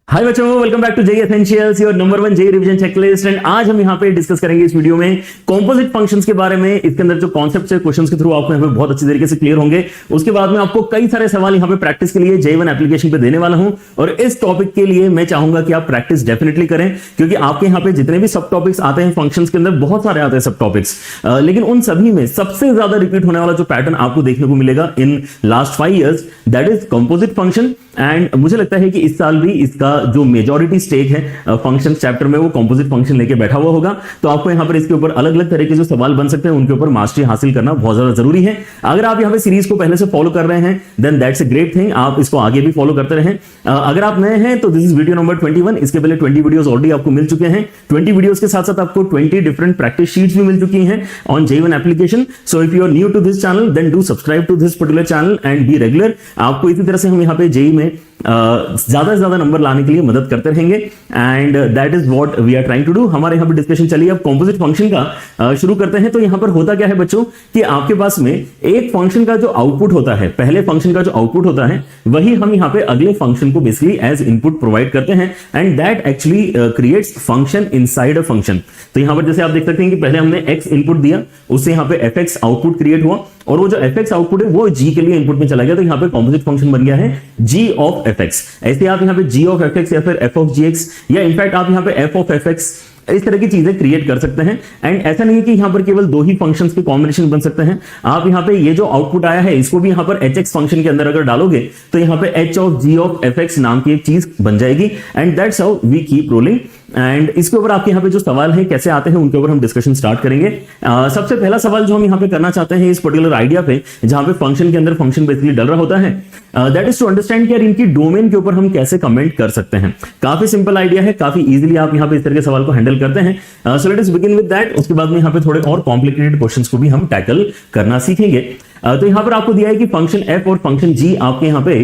हाय बच्चों, welcome back to JEE essentials, your number 1 JEE revision checklist. And आज हम यहाँ पे डिस्कस करेंगे इस वीडियो में कंपोजिट फंक्शंस के बारे में। इसके अंदर जो कॉन्सेप्ट्स है क्वेश्चंस के थ्रू आपको यहाँ पे बहुत अच्छी तरीके से क्लियर होंगे। उसके बाद में आपको कई सारे सवाल यहाँ पे प्रैक्टिस के लिए जेई 1 एप्लीकेशन पे देने वाला हूं। और इस टॉपिक के लिए मैं चाहूंगा कि आप प्रैक्टिस डेफिनेटली करें, क्योंकि आपके यहाँ पे जितने भी सब टॉपिक्स आते हैं फंक्शंस के अंदर, बहुत सारे आते हैं सब टॉपिक्स, लेकिन उन सभी में सबसे ज्यादा रिपीट होने वाला जो पैटर्न आपको देखने को मिलेगा in last 5 years, that is composite function. And मुझे लगता है कि इस साल भी इसका जो मेजॉरिटी स्टेक है फंक्शन चैप्टर में, वो कंपोजिट फंक्शन लेके बैठा हुआ होगा। तो आपको यहाँ पर इसके ऊपर अलग अलग तरह के जो सवाल बन सकते हैं उनके ऊपर मास्टरी हासिल करना बहुत ज्यादा जरूरी है। अगर आप यहाँ पे सीरीज को पहले से फॉलो कर रहे हैं then that's a great thing, आप इसको आगे भी फॉलो करते रहें। अगर आप नए हैं तो दिस इज वीडियो नंबर 21। इसके पहले 20 वीडियोस ऑलरेडी आपको मिल चुके हैं। 20 वीडियोस के साथ साथ आपको 20 डिफरेंट प्रैक्टिस शीट्स भी मिल चुकी हैं on JEE 1 application. So if you are new to this channel then do subscribe to this particular channel and be regular. आपको इसी तरह से हम यहाँ पे जेई में ज्यादा से ज्यादा नंबर लाने के लिए मदद करते रहेंगे and that is what we are trying to do. हमारे यहाँ पे डिस्कशन चलिए अब कंपोजिट फंक्शन का शुरू करते हैं। तो यहाँ पर होता क्या है बच्चों कि आपके पास में एक फंक्शन का जो आउटपुट होता है, पहले फंक्शन का जो आउटपुट होता है वही हम यहाँ पे अगले फंक्शन को बेसिकली एज इनपुट प्रोवाइड करते हैं and that actually creates function inside a function. तो यहाँ पर जैसे आप देख सकते हैं कि पहले हमने x इनपुट दिया, उससे यहाँ पे fx आउटपुट क्रिएट हुआ और वो जो fx आउटपुट है वो g के लिए इनपुट में चला गया। तो यहाँ पे कंपोजिट फंक्शन बन गया है g ऑफ fx। ऐसे आप यहाँ पे g ऑफ fx या फिर f ऑफ gx या इनफैक्ट आप यहाँ पे f ऑफ fx इस तरह की चीजें क्रिएट कर सकते हैं। एंड ऐसा नहीं है कि यहाँ पर केवल दो ही फंक्शंस के कॉम्बिनेशन बन सकते हैं। आप यहाँ पे ये जो आउटपुट आया है इसको भी यहाँ पर hx फंक्शन के अंदर अगर डालोगे तो यहाँ पे h of g of fx नाम की एक चीज बन जाएगी and that's how we keep rolling. And इसके ऊपर आपके यहाँ पे जो सवाल है कैसे आते हैं उनके ऊपर हम डिस्कशन स्टार्ट करेंगे। सबसे पहला सवाल जो हम यहाँ पे करना चाहते हैं इस पर्टिकुलर आइडिया पे, जहां पे फंक्शन के अंदर फंक्शन बेसिकली डल रहा होता है, दैट इज टू अंडरस्टैंड कि यार इनकी डोमेन के ऊपर हम कैसे कमेंट कर सकते हैं। काफी सिंपल आइडिया है, काफी इजीली आप यहाँ पे इस तरह के सवाल को हैंडल करते हैं। So let us begin with that. उसके बाद में यहाँ पे थोड़े और कॉम्प्लिकेटेड क्वेश्चंस को भी हम टैकल करना सीखेंगे। तो यहाँ पर आपको दिया है कि फंक्शन f और फंक्शन g आपके यहाँ पे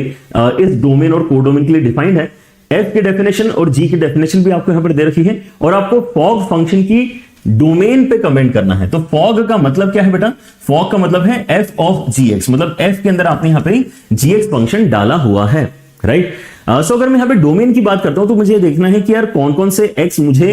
इस डोमेन और कोडोमेन के लिए डिफाइंड है। f की डेफिनेशन और g की डेफिनेशन भी आपको यहाँ पर दे रखी है और आपको फॉग फंक्शन की डोमेन पे कमेंट करना है। तो फॉग का मतलब क्या है बेटा? फॉग का मतलब है f ऑफ gx, मतलब f के अंदर आपने यहाँ पे gx फंक्शन डाला हुआ है, राइट। सो अगर मैं यहाँ पे डोमेन की बात करता हूं तो मुझे देखना है कि यार कौन कौन से x मुझे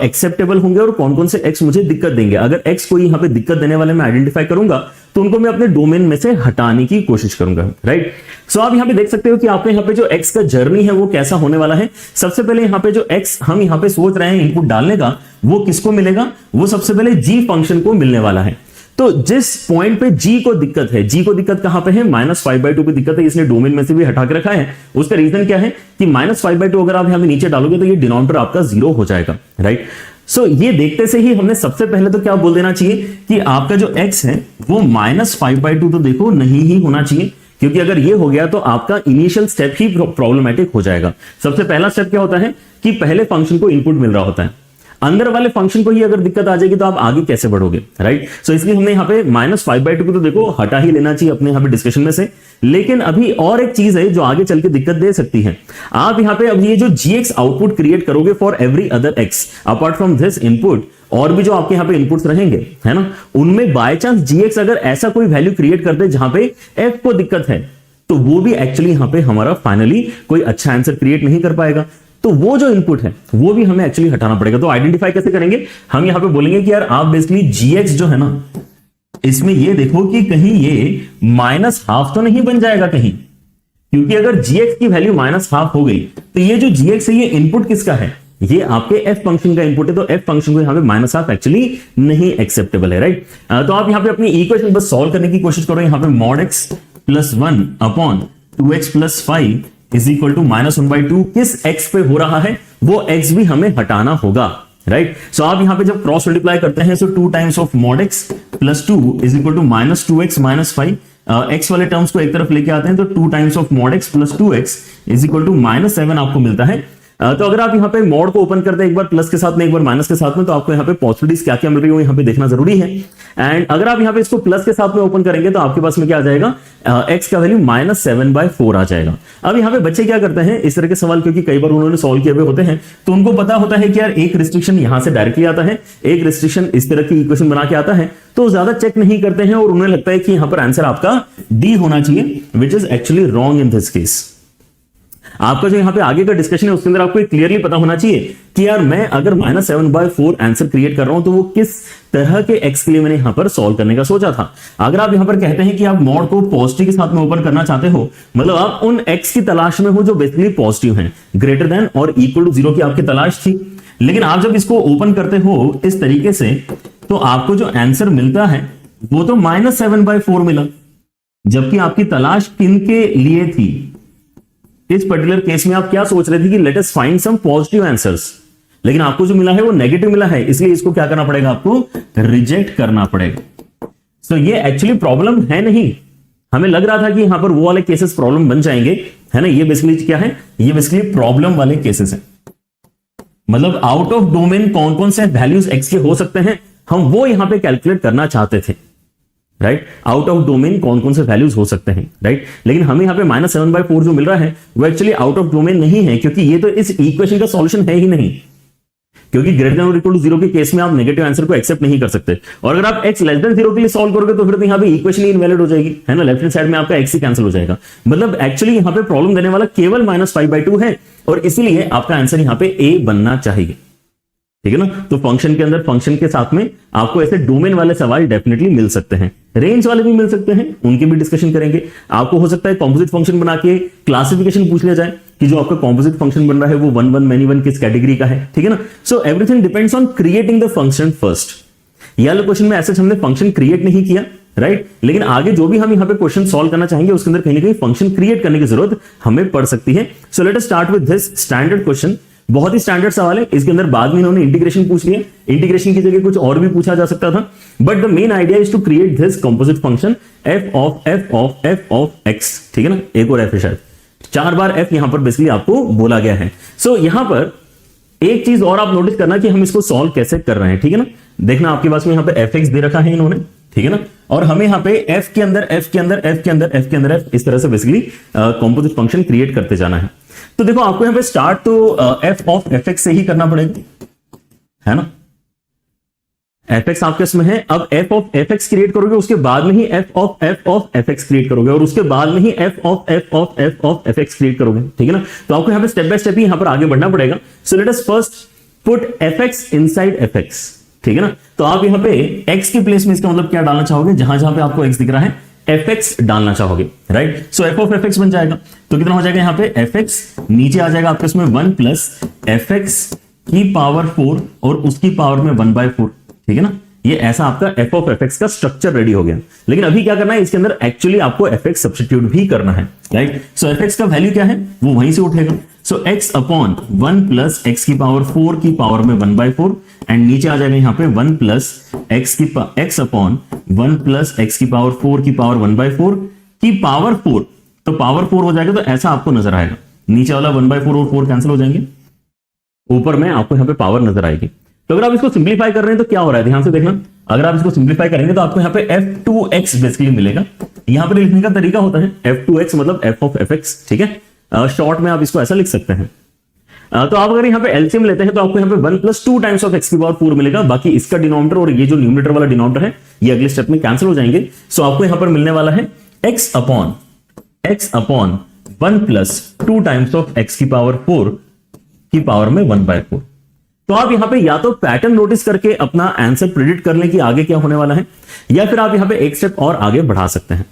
एक्सेप्टेबल होंगे और कौन कौन से x मुझे दिक्कत देंगे। अगर x को यहाँ पे दिक्कत देने वाले मैं आइडेंटिफाई करूंगा तो उनको मैं अपने डोमेन में से हटाने की कोशिश करूंगा, राइट। सो आप यहाँ पे देख सकते हो कि आपके यहाँ पे जो x का जर्नी है वो कैसा होने वाला है। सबसे पहले यहाँ पे जो x हम यहाँ पे सोच रहे हैं इनपुट डालने का, वो किसको मिलेगा? वो सबसे पहले g फंक्शन को मिलने वाला है। तो जिस पॉइंट पे g को दिक्कत है, g को दिक्कत कहां पे है? -5/2 की दिक्कत है, इसने डोमेन में से भी हटा के रखा है। उसका रीजन क्या है कि -5/2 अगर आप यहां पे नीचे डालोगे तो ये डिनोमिनेटर आपका 0 हो जाएगा, राइट। सो ये देखते से ही हमने सबसे पहले तो क्या बोल देना चाहिए कि आपका जो x है वो -5/2 तो देखो नहीं ही होना चाहिए, क्योंकि अगर ये हो गया तो आपका इनिशियल स्टेप ही प्रॉब्लमेटिक हो जाएगा। सबसे पहला स्टेप क्या होता है कि पहले फंक्शन को इनपुट मिल रहा होता है, अंदर वाले फंक्शन को ही अगर दिक्कत आ जाएगी तो आप आगे कैसे बढ़ोगे, राइट। सो इसलिए हमने यहाँ पे -5/2 को तो देखो हटा ही लेना चाहिए अपने यहाँ पे डिस्कशन में से। लेकिन अभी और एक चीज है जो आगे चल के दिक्कत दे सकती है। आप यहाँ पे अब ये जो gx आउटपुट क्रिएट करोगे for every other x apart from this input, और भी जो आपके यहाँ पे इनपुट्स रहेंगे है ना, उनमें बाय चांस gx अगर ऐसा कोई वैल्यू क्रिएट कर दे जहां पे f को दिक्कत है तो वो भी एक्चुअली यहाँ पे हमारा फाइनली कोई अच्छा आंसर क्रिएट नहीं कर पाएगा। तो वो जो इनपुट है वो भी हमें एक्चुअली हटाना पड़ेगा। तो आइडेंटिफाई कैसे करेंगे? हम यहां पे बोलेंगे कि यार आप बेसिकली gx जो है ना, इसमें ये देखो कि कहीं ये -12 तो नहीं बन जाएगा कहीं, क्योंकि अगर gx की वैल्यू -12 हो गई तो ये जो gx है ये इनपुट किसका है? ये आपके f फंक्शन का इनपुट है। तो f फंक्शन को यहां पे -12 एक्चुअली नहीं एक्सेप्टेबल है, राइट। तो आप यहां पे अपनी इक्वेशन बस सॉल्व करने की कोशिश करो। यहां पे mod x + 1 upon 2x + 5 is equal to -1/2 किस x पे हो रहा है वो x भी हमें हटाना होगा, राइट। सो आप यहां पे जब क्रॉस मल्टीप्लाई करते हैं तो 2 times of mod x + 2 is equal to -2x - 5, x वाले टर्म्स को एक तरफ लेके आते हैं तो 2 times of mod x + 2x is equal to -7 आपको मिलता है। तो अगर आप यहाँ पे मॉड को ओपन करते हैं एक बार प्लस के साथ में एक बार माइनस के साथ में, तो आपको यहाँ पे पॉसिबिलिटीज क्या क्या मिल रही है यहाँ पे देखना जरूरी है। एंड अगर आप यहाँ पे इसको प्लस के साथ में ओपन करेंगे तो आपके पास में क्या आ जाएगा, x का वैल्यू -7/4 आ जाएगा। अब यहाँ पे बच्चे क्या करते हैं इस तरह के सवाल, क्योंकि कई बार उन्होंने सॉल्व किए हुए होते हैं तो उनको पता होता है कि यार एक रिस्ट्रिक्शन यहाँ से डायरेक्टली आता है, एक रिस्ट्रिक्शन इस तरह की इक्वेशन बना के आता है, तो ज्यादा चेक नहीं करते हैं और उन्हें लगता है कि यहाँ पर आंसर आपका डी होना चाहिए, which is actually wrong in this case. आपका जो यहाँ पे आगे का डिस्कशन है उसके अंदर आपको क्लियरली पता होना चाहिए कि यार मैं अगर -7/4 आंसर क्रिएट कर रहा हूं तो वो किस तरह के एक्स के लिए मैंने यहां पर सॉल्व करने का सोचा था। अगर आप यहां पर कहते हैं कि आप मॉड को पॉजिटिव के साथ में ओपन करना चाहते हो, मतलब आप उन एक्स की तलाश में हो जो बेसिकली पॉजिटिव हैं, ग्रेटर देन और इक्वल टू 0 की आपकी तलाश थी। लेकिन आप जब इसको ओपन करते हो इस तरीके से तो आपको जो आंसर मिलता है वो तो -7/4 मिला, जबकि आपकी तलाश किन के लिए थी। इस पर्टिकुलर केस में आप क्या सोच रहे थे कि let us find some positive answers, लेकिन आपको जो मिला है वो नेगेटिव मिला है, इसलिए इसको क्या करना पड़ेगा, आपको रिजेक्ट करना पड़ेगा। तो ये एक्चुअली प्रॉब्लम है नहीं, हमें लग रहा था कि यहां पर वो वाले केसेस प्रॉब्लम बन जाएंगे, है ना। ये बेसिकली क्या है, ये बेसिकली प्रॉब्लम वाले केसेस हैं। मतलब आउट ऑफ डोमेन कौन कौन से वैल्यूज एक्स के हो सकते हैं, हम वो यहां पे कैलकुलेट करना चाहते थे, राइट। आउट ऑफ डोमेन कौन कौन से वैल्यूज हो सकते हैं, राइट। लेकिन हमें यहां पे -7/4 जो मिल रहा है वो एक्चुअली आउट ऑफ डोमेन नहीं है, क्योंकि ये तो इस इक्वेशन का सॉल्यूशन है ही नहीं, क्योंकि ग्रेटर देन और इक्वल टू 0 के केस में आप नेगेटिव आंसर को एक्सेप्ट नहीं कर सकते। और अगर आप x लेस देन 0 के लिए सॉल्व करोगे तो फिर तो यहां पे इक्वेशन ही इनवैलिड हो जाएगी, है ना। लेफ्ट हैंड साइड में आपका x ही कैंसिल हो जाएगा। मतलब एक्चुअली यहां पे प्रॉब्लम देने वाला केवल -5/2 है, और इसीलिए आपका आंसर यहां पे a बनना चाहिए, ठीक है ना। तो फंक्शन के अंदर फंक्शन के साथ में आपको ऐसे डोमेन वाले सवाल डेफिनेटली मिल सकते हैं, रेंज वाले भी मिल सकते हैं, उनके भी डिस्कशन करेंगे। आपको हो सकता है कॉम्पोजिट फंक्शन बना के क्लासिफिकेशन पूछ लिया जाए कि जो आपका कॉम्पोजिट फंक्शन बन रहा है वो 1 1 मैनी 1 किस कैटेगरी का है, ठीक है ना। So everything depends on creating the function first. ये वाले क्वेश्चन में ऐसे हमने फंक्शन क्रिएट नहीं किया, राइट। लेकिन आगे जो भी हम यहाँ पे क्वेश्चन सॉल्व करना चाहेंगे उसके अंदर कहीं ना कहीं फंक्शन क्रिएट करने की जरूरत हमें पड़ सकती है। So let us start with this standard question. बहुत ही स्टैंडर्ड सवाल है, इसके अंदर बाद में इन्होंने इंटीग्रेशन पूछ लिया, इंटीग्रेशन की जगह कुछ और भी पूछा जा सकता था, but the main idea is to create this composite function f of x, ठीक है ना। एक और f है, शायद 4 बार f यहां पर बेसिकली आपको बोला गया है। सो यहां पर एक चीज और आप नोटिस करना कि हम इसको सॉल्व कैसे कर रहे हैं, ठीक है ना। देखना आपके पास में यहां पे fx दे रखा है इन्होंने, ठीक है ना, और हमें यहां पे f के अंदर f इस तरह से बेसिकली कंपोजिट फंक्शन क्रिएट करते जाना है। तो देखो आपको यहां पे स्टार्ट तो f ऑफ fx से ही करना पड़ेगा, है ना। fx आपके इसमें है, अब f ऑफ fx क्रिएट करोगे, उसके बाद में ही f ऑफ fx क्रिएट करोगे, और उसके बाद में ही f ऑफ fx क्रिएट करोगे, ठीक है ना। तो आपको यहां पे स्टेप बाय स्टेप ही यहां पर आगे बढ़ना पड़ेगा। So let us first put fx inside fx, ठीक है ना। तो आप यहां पे x की प्लेस में इसका मतलब क्या डालना चाहोगे, जहां जहां पे आपको x दिख रहा है fx डालना चाहोगे, right. So f of fx बन जाएगा, तो कितना हो जाएगा यहां पे fx, नीचे आ जाएगा आपके इसमें 1 प्लस fx की पावर 4 और उसकी पावर में 1/4, ठीक है ना। ये ऐसा आपका f ऑफ fx का स्ट्रक्चर रेडी हो गया। लेकिन अभी क्या करना है, इसके अंदर एक्चुअली आपको fx सब्स्टिट्यूट भी करना है, राइट। सो fx का वैल्यू क्या है, वो वहीं से उठेगा। सो x अपॉन 1 प्लस x की पावर 4 की पावर में 1/4, एंड नीचे आ जाएगा यहां पे 1 plus x upon 1 plus x की पावर 4 की पावर 1/4 की पावर 4, तो पावर 4 हो जाएगा, तो ऐसा आपको नजर आएगा। नीचे वाला 1/4 और 4 कैंसिल हो जाएंगे, ऊपर में आपको यहां पे पावर नजर आएगी। तो अगर आप इसको सिंप्लीफाई कर रहे हैं तो क्या हो रहा है, ध्यान से देखना। अगर आप इसको सिंप्लीफाई करेंगे तो आपको यहां पे f2x बेसिकली मिलेगा। यहां पर लिखने का तरीका होता है f2x मतलब f ऑफ fx, ठीक है। शॉर्ट में आप इसको ऐसा लिख सकते हैं। तो आप अगर यहां पे एलसीएम लेते हैं तो आपको यहां पे 1 प्लस 2 टाइम्स ऑफ x की पावर 4 मिलेगा। बाकी इसका डिनोमिनेटर और ये जो न्यूमरेटर वाला डिनोमिनेटर है ये अगले स्टेप में कैंसिल हो जाएंगे। सो आपको यहां पर मिलने वाला है x upon 1 plus 2 times of x की पावर 4 की पावर में 1/4। तो आप यहां पे या तो पैटर्न नोटिस करके अपना आंसर प्रिडिक्ट कर लें कि आगे क्या होने वाला है, या फिर आप यहां पे एक स्टेप और आगे बढ़ा सकते हैं।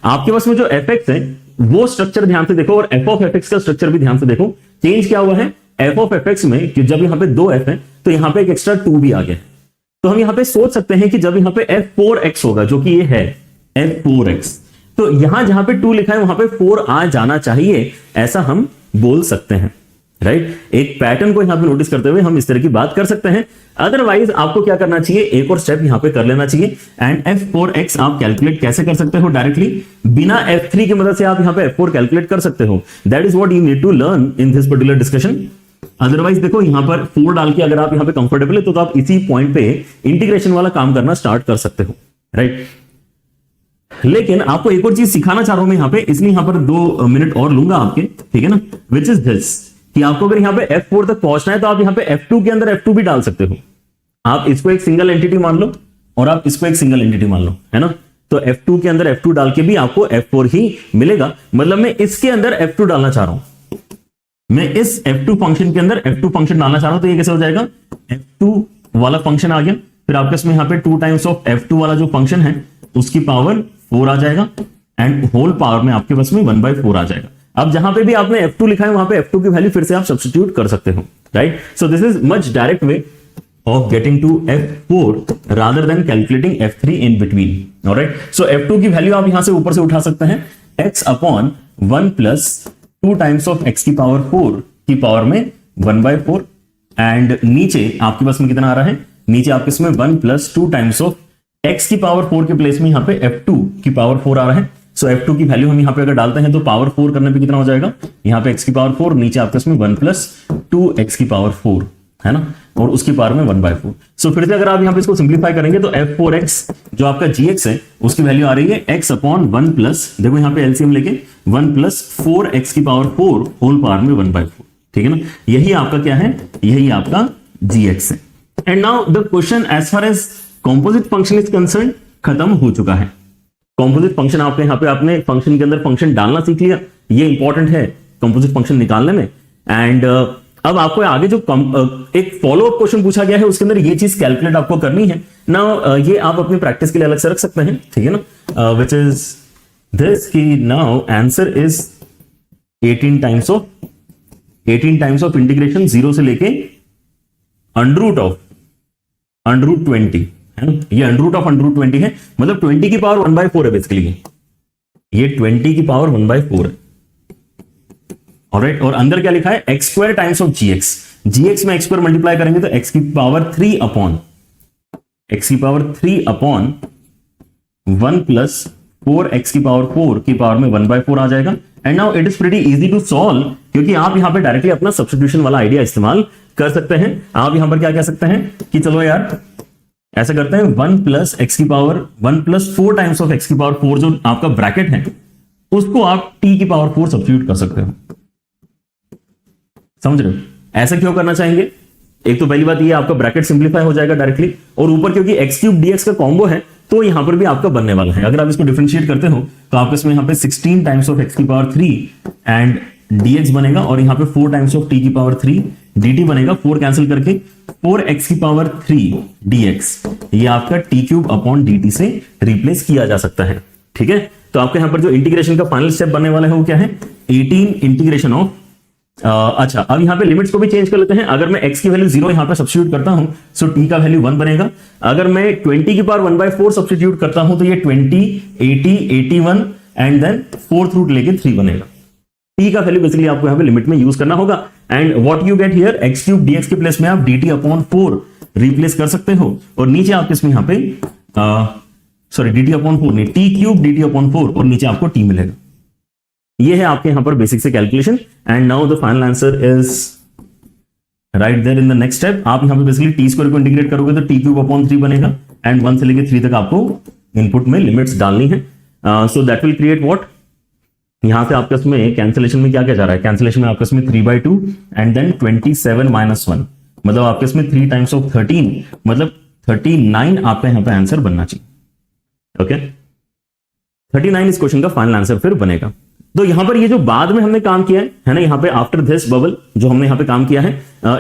आपके पास में जो fx है वो स्ट्रक्चर ध्यान से देखो, और f ऑफ fx का स्ट्रक्चर भी ध्यान से देखो। चेंज क्या हुआ है, f ऑफ fx में कि जब यहां पे 2f है तो यहां पे एक एक्स्ट्रा 2 भी आ गया। तो हम यहां पे सोच सकते हैं कि जब यहां पे f4x होगा, जो कि ये है f4x, तो यहां जहां पे 2 लिखा है वहां पे 4 आ जाना चाहिए, ऐसा हम बोल सकते हैं, राइट। एक पैटर्न को यहां पे नोटिस करते हुए हम इस तरह की बात कर सकते हैं। अदरवाइज आपको क्या करना चाहिए, एक और स्टेप यहां पे कर लेना चाहिए। एंड f4x आप कैलकुलेट कैसे कर सकते हो, डायरेक्टली बिना f3 की मदद से आप यहां पे f4 कैलकुलेट कर सकते हो। That is what you need to learn in this particular discussion. Otherwise देखो यहां पर 4 डाल के अगर आप यहां पे कंफर्टेबल है तो आप इसी पॉइंट पे इंटीग्रेशन वाला काम करना स्टार्ट कर सकते हो, राइट। लेकिन आपको एक और चीज सिखाना चाह रहा हूं मैं यहां पे, इसलिए यहां पर 2 मिनट और लूंगा आपके, ठीक है ना। विच इज दिस कि आपको अगर यहां पे f4 तक पहुंचना है तो आप यहां पे f2 के अंदर f2 भी डाल सकते हो। आप इसको एक सिंगल एंटिटी मान लो और आप इसको एक सिंगल एंटिटी मान लो, है ना। तो f2 के अंदर f2 डाल के भी आपको f4 ही मिलेगा। मतलब मैं इसके अंदर f2 डालना चाह रहा हूं, मैं इस F2 फंक्शन के अंदर F2 फंक्शन डालना चाह रहा हूं, तो ये कैसे हो जाएगा, F2 वाला फंक्शन आ गया, फिर आपके इसमें यहाँ पे 2 टाइम्स ऑफ F2 वाला जो फंक्शन है उसकी पावर 4 आ जाएगा, एंड होल पावर में आपके पास में 1/4 आ जाएगा। अब जहां पे भी आपने F2 लिखा है वहां पे F2 की वैल्यू फिर से आप सब्स्टिट्यूट कर सकते हो, right. So this is much direct way of getting to F4 rather than calculating F3 in between. Alright, so F2 की वैल्यू आप यहां से ऊपर से उठा सकते हैं, x upon 1 plus 2 times of x की पावर 4 की पावर में 1/4, एंड नीचे आपके पास में कितना आ रहा है, नीचे आपके इसमें 1 प्लस 2 टाइम्स ऑफ x की पावर 4 के प्लेस में यहां पे F2 की पावर 4 आ रहा है। सो F2 की वैल्यू हम यहां पे अगर डालते हैं तो पावर 4 करने पे कितना हो जाएगा, यहां पे x की पावर 4, नीचे आपके इसमें 1 प्लस 2x की पावर 4 है ना, और उसकी पावर में 1/4। सो फिर से अगर आप यहां पे इसको सिंप्लीफाई करेंगे तो F4x जो आपका gx है उसकी वैल्यू आ रही है x अपॉन 1 प्लस, देखो यहां पे एलसीएम लेके 1 प्लस 4x की पावर 4 होल पावर में 1/4, ठीक है ना, यही आपका क्या है, यही आपका gx है। And now the question as far as composite function is concern खत्म हो चुका है। कॉम्पोजिट फंक्शन आपके यहां पे आपने फंक्शन के अंदर फंक्शन डालना सीख लिया, ये इंपॉर्टेंट है कॉम्पोजिट फंक्शन निकालने में। एंड अब आपको आगे जो एक फॉलो अप क्वेश्चन पूछा गया है उसके अंदर ये चीज कैलकुलेट आपको करनी है ना, ये आप अपनी प्रैक्टिस के लिए अलग से रख सकते हैं, ठीक है ना, विच इज दिस की now answer is 18 times of integration 0 से लेके अंडर रूट 20 है ना, ये अंडर रूट 20 है, मतलब 20 की पावर 1/4 है बेसिकली, ये 20 की पावर 1/4 है। ऑलराइट, और अंदर क्या लिखा है, x square times of gx में एक्स स्क्वायर मल्टीप्लाई करेंगे तो x की पावर 3 अपॉन 1 प्लस 4x की पावर 4 की पावर में 1/4 आ जाएगा। And now it is pretty easy to solve, क्योंकि आप यहां पे डायरेक्टली अपना सब्स्टिट्यूशन वाला आइडिया इस्तेमाल कर सकते हैं। आप यहां पर क्या कह सकते हैं कि चलो यार ऐसा करते हैं, 1 प्लस 4 टाइम्स ऑफ x की पावर 4 जो आपका ब्रैकेट है उसको आप t की पावर 4 सब्स्टिट्यूट कर सकते हो, समझ रहे हो। ऐसा क्यों करना चाहेंगे, एक तो पहली बात ये आपका ब्रैकेट सिंप्लीफाई हो जाएगा डायरेक्टली, और ऊपर क्योंकि x³ dx का कॉम्बो है तो यहां पर भी आपका बनने वाला है। अगर आप इसको डिफरेंशिएट करते हो तो आपके इसमें यहां पे 16 टाइम्स ऑफ x की पावर 3 एंड dx बनेगा, और यहां पे 4 टाइम्स ऑफ t की पावर 3 dt बनेगा, 4 कैंसिल करके 4x की पावर 3 dx ये आपका t³ अपॉन dt से रिप्लेस किया जा सकता है, ठीक है। तो आपके यहां पर जो इंटीग्रेशन का फाइनल स्टेप बनने वाला है वो क्या है, 18 इंटीग्रेशन ऑफ अच्छा, अब यहां पे लिमिट्स को भी चेंज कर लेते हैं। अगर मैं x की वैल्यू 0 यहां पे सब्स्टिट्यूट करता हूं सो t का वैल्यू 1 बनेगा। अगर मैं 20 की पावर 1/4 सब्स्टिट्यूट करता हूं तो ये 20, 80, 81 एंड देन 4th रूट लेके 3 बनेगा। t का वैल्यू बेसिकली आपको यहां पे लिमिट में यूज करना होगा, and what you get here, x³ dx के प्लेस में आप dt अपॉन 4 रिप्लेस कर सकते हो, और नीचे आपके इसमें यहां पे dt अपॉन 4 नहीं, t³ dt अपॉन 4 और नीचे आपको t मिलेगा। ये है आपके यहां पर बेसिक से calculation, and now the final answer is right there in the next step. आप यहां पे बेसिकली टी स्क्वायर को इंटीग्रेट करोगे तो t³ अपॉन 3 बनेगा, एंड 1 से लेके 3 तक आपको इनपुट में लिमिट्स डालनी है। So that will create what, यहां से आपके इसमें कैंसिलेशन में क्या क्या जा रहा है, कैंसिलेशन में आपके इसमें 3/2 एंड देन 27 - 1, मतलब आपके इसमें 3 टाइम्स ऑफ 13 मतलब 39 आपका यहां पे आंसर बनना चाहिए। ओके, 39 इस क्वेश्चन का फाइनल आंसर फिर बनेगा। तो यहां पर ये जो बाद में हमने काम किया है ना, यहां पे आफ्टर दिस बबल जो हमने यहां पे काम किया है,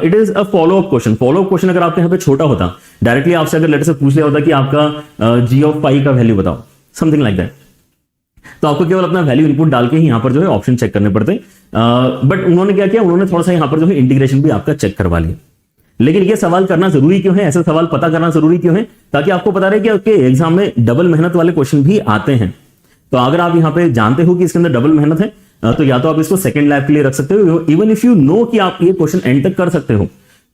it is a follow up question. Follow up question अगर आपके यहां पे छोटा होता, डायरेक्टली आपसे अगर लेटर से पूछ लिया होता कि आपका g ऑफ पाई का वैल्यू बताओ, समथिंग लाइक दैट, तो आपको केवल अपना वैल्यू इनपुट डाल के ही यहां पर जो है ऑप्शन चेक करने पड़ते। बट उन्होंने क्या किया, उन्होंने थोड़ा सा यहां पर जो है इंटीग्रेशन भी आपका चेक करवा लिया। लेकिन ये सवाल करना जरूरी क्यों है, ऐसे सवाल पता करना जरूरी क्यों है, ताकि आपको पता रहे कि आपके एग्जाम में डबल मेहनत वाले क्वेश्चन भी आते हैं। तो अगर आप यहां पे जानते हो कि इसके अंदर डबल मेहनत है, तो या तो आप इसको सेकंड लैब के लिए रख सकते हो, इवन इफ यू नो कि आप ये क्वेश्चन एंड तक कर सकते हो,